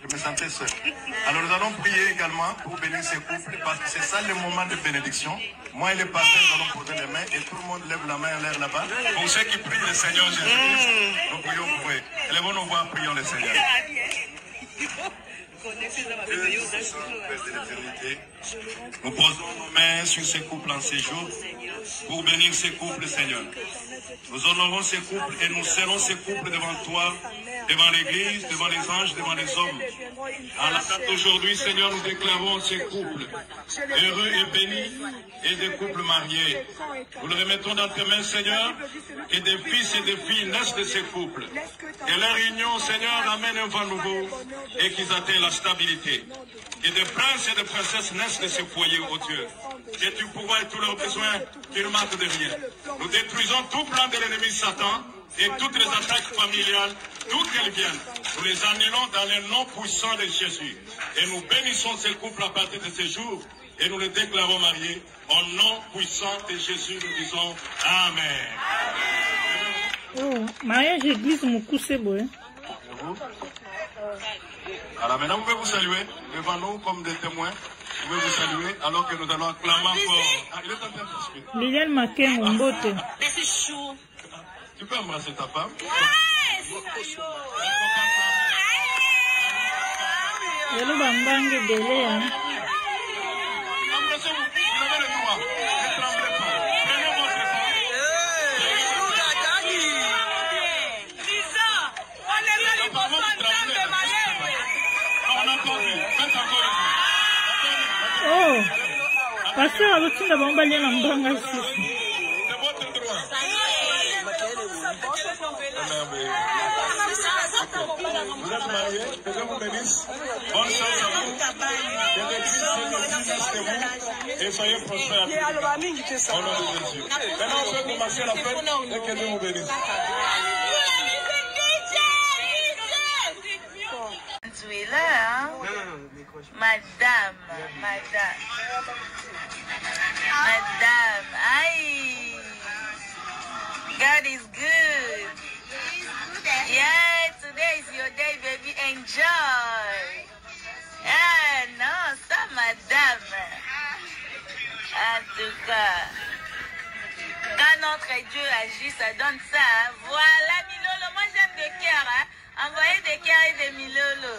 Je me sentais seul. Alors nous allons prier également pour bénir ces couples parce que c'est ça le moment de bénédiction. Moi et les pasteurs, nous allons poser les mains et tout le monde lève la main en l'air là-bas. Pour ceux qui prient le Seigneur Jésus-Christ, nous prions pour eux. Élevons nos voix, prions le Seigneur. Nous posons nos mains sur ces couples en séjour pour bénir ces couples, Seigneur. Nous honorons ces couples et nous serrons ces couples devant toi, devant l'Église, devant les anges, devant les hommes. À la date d'aujourd'hui, Seigneur, nous déclarons ces couples heureux et bénis et des couples mariés. Nous le remettons dans tes mains, Seigneur, que des fils et des filles naissent de ces couples. Que leur union, Seigneur, amène un vent nouveau et qu'ils atteignent la stabilité. Que des princes et des princesses naissent de ces foyers, ô Dieu. Que tu pourvoies tous leurs besoins, qu'ils ne manquent de rien. Nous détruisons tout plan de l'ennemi Satan et toutes les attaques familiales, d'où qu'elles viennent. Nous les annulons dans le nom puissant de Jésus. Et nous bénissons ces couples à partir de ce jour et nous les déclarons mariés. Au nom puissant de Jésus, nous disons Amen. Oh, mariage église Moukousse Boé. Alors maintenant, vous pouvez vous saluer devant nous comme des témoins. Vous pouvez vous saluer alors que nous allons acclamer fort. Ah, il est en train de s'exprimer. Liliane Maké Mbote. C'est chaud. Tu peux embrasser ta femme? Yelo Bambange Belé, hein. Embrassez-vous, vous avez le droit. Ne tremblez pas. Prenez votre femme. On n'a pas vu. Faites encore une fois. Oh, pasteur Alutinda Bambalé Nambanga Sisi. C'est votre droit. Vous êtes mariés, que Dieu vous bénisse. Bonne chance à vous. Que des fils et des filles naissent de vous et soyez prospères. Au nom de Jésus. Maintenant, on peut commencer la fête et que Dieu vous bénisse. Tu es là, hein? Madame. Aïe. God is good. Yeah, today is your day, baby. Enjoy. Ah, non, ça, madame. En tout cas, quand notre Dieu agit, ça donne ça. Hein? Voilà, Milolo. Moi, j'aime des cœurs. Hein? Envoyez des cœurs et des Milolo.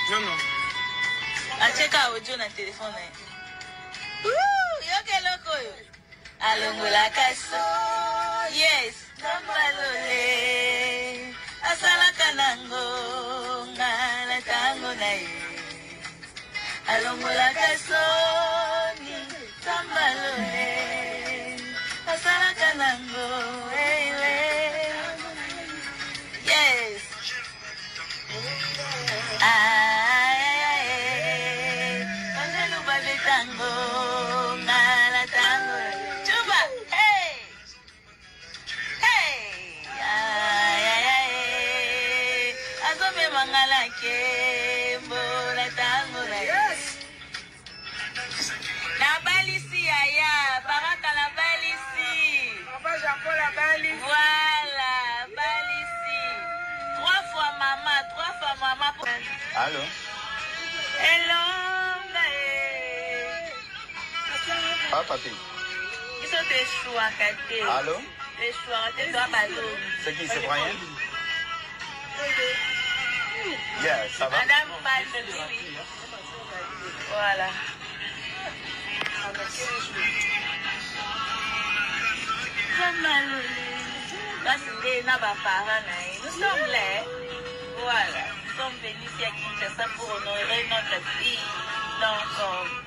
Non. Acheka audio na téléphone. Yo que loco. Alongola kaso. Yes, Nambalole. Asala kanango. Ngala tango na ye. Alongola kaso. Nambalole. Asala kanango. Yes. Tango, ngala tango, chuba, hey, azobe mangala ke, mbola tango na yes. Na balisi aya, baraka na balisi. Papa Jean-Paul la balisi. Voilà, balisi. 3 fois maman. Allô? Hello. Ah, papi. Ils sont des choux à côté. Allô? Les choux à côté de la ballon. C'est qui, c'est Brian? Yeah, ça va? Madame Patrick. Voilà. Nous sommes là. Voilà. Nous sommes venus ici à Kinshasa pour honorer notre fille. Donc,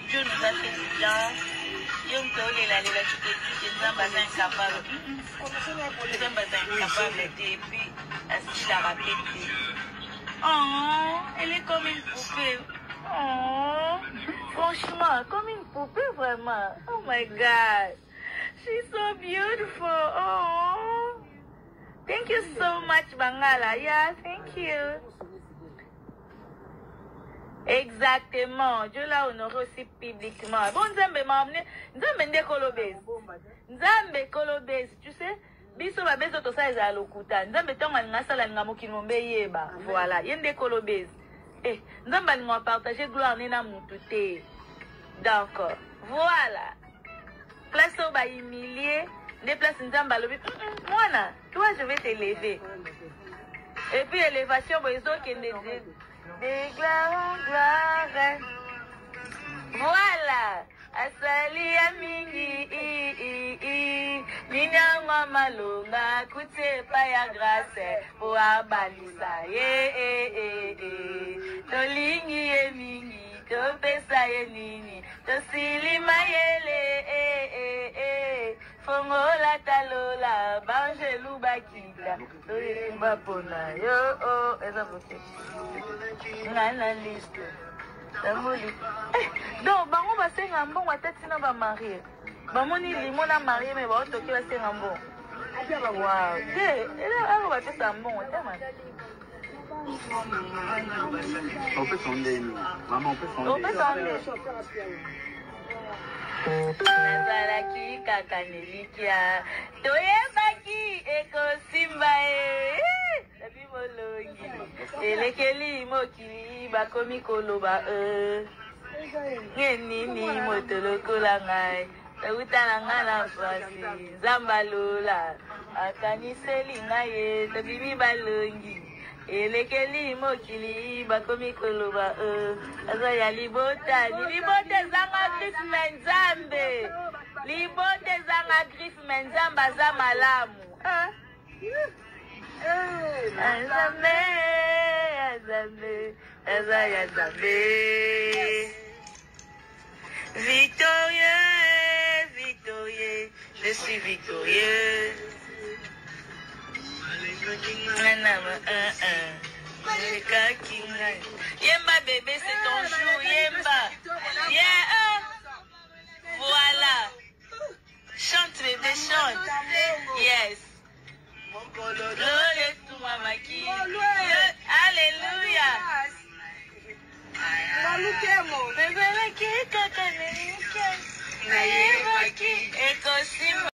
Dieu nous a fait du bien. Nous sommes incapables. Et puis, elle s'est rappelée. Oh, elle est comme une poupée. Oh, Oh, franchement, comme une poupée, vraiment. Oh my God. She's so beautiful. Oh. Thank you so much, Bangala. Yeah, thank you. Exactement. Dieu l'a honoré aussi publiquement. Bon, Nzambe m'a emmené. Nzambe nde kolobez. Nzambe kolobez. Tu sais, biso ba bezo to sa eza lokuta. Nzambe tonga ngasala ngamokini mombe yeba. Voilà. Yende kolobez. Eh, Nzambe ni m'a partager gloire nena mutu te. D'accord. Voilà. Place au ba humilier. Des places Nzambe lobi. Moi, toi, je vais t'élever. Et puis, élévation, bezo kende déclarons gloire. Voilà. Asali ya mingi Ninyangwa malunga Kute pa ya grâce Po abalisa Tolingi ye mingi Topesa ye nini Tosilima yele Fongola talola Banjelu bakita Tolimba pona Yo oh Eza pote Ngana liste donc bango basenga mbongo atati na ba marié bamoni limo na marié mais ba otoki basenga mbongo wow te ela ba pesa mbongo te man on peut sonder maman on peut sonder nazalaki kaka nelikia toyebaki ekosimba Dabi molongi elekeli mokili bakomi koloba ngenini motolokola ngai utala ngai na fasi nzamba lola akaniseli ngai tabimi balongi elekeli mokili bakomi koloba aza ya libota libote zanga grif menzambe libote zanga grif menzamba za malamu Azambe, Azambe, Azambe. Victorieux, victorieux, je suis victorieux. Yemba bébé, c'est ton jour, Yemba. Yeah, voilà. Chante bébé, chante. Yes. Gloria tu mamá aquí. Aleluya. Bebé aquí, caca, me